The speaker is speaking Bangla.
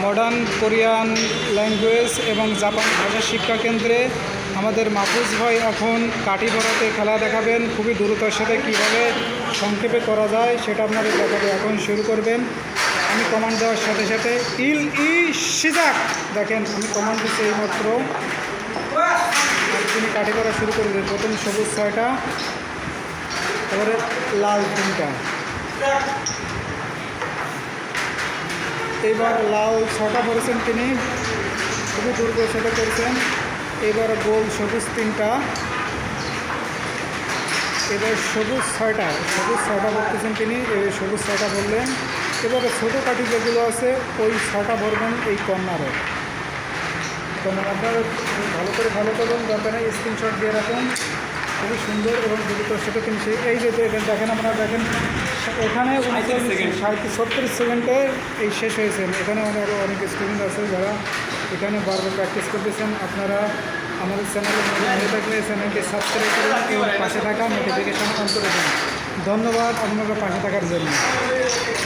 মডার্ন কোরিয়ান ল্যাঙ্গুয়েজ এবং জাপানি ভাষা শিক্ষা কেন্দ্রে আমাদের মাহফুজ ভাই এখন কাঠি ভরাতে খেলা দেখাবেন। খুবই দ্রুততার সাথে কীভাবে সংক্ষেপে করা যায় সেটা আপনাদের দেখাবে। এখন শুরু করবেন। আমি কমান্ড দেওয়ার সাথে সাথে ইল ই সিজাক, দেখেন আমি কমান্ড দিচ্ছি এইমাত্র, তিনি কাঠি করা শুরু করে দেন। প্রথম সবুজ 6টা, তারপরে লাল 3টা, এইবার লাল 6টা করেছেন তিনি, খুবই দুর্গের সাথে করেছেন। এবার গোল সবুজ 3টা, এবার সবুজ 6টা বলতেছেন তিনি, এই সবুজ 6টা বললেন। এবারে ছোটো কাঠি যেগুলো আছে ওই 6টা ভরবেন এই কর্নারে। আপনার ভালো করে ফলো করুন, দরকার নেই স্ক্রিনশট দিয়ে রাখুন। খুবই সুন্দর এবং দ্রুতর সাথে তিনি এই যে দেখেন, আপনারা দেখেন এখানে 37 সেকেন্ডে এই শেষ হয়েছেন। এখানে আরও অনেক স্টুডেন্ট আছে যারা এখানে বারবার প্র্যাকটিস করতেছেন। আপনারা আমাদের চ্যানেলে হয়ে থাকলে চ্যানেলটি সাবস্ক্রাইব করুন এবং পাশে থাকা নোটিফিকেশান অন করে দিন। ধন্যবাদ আপনারা পাশে থাকার জন্য।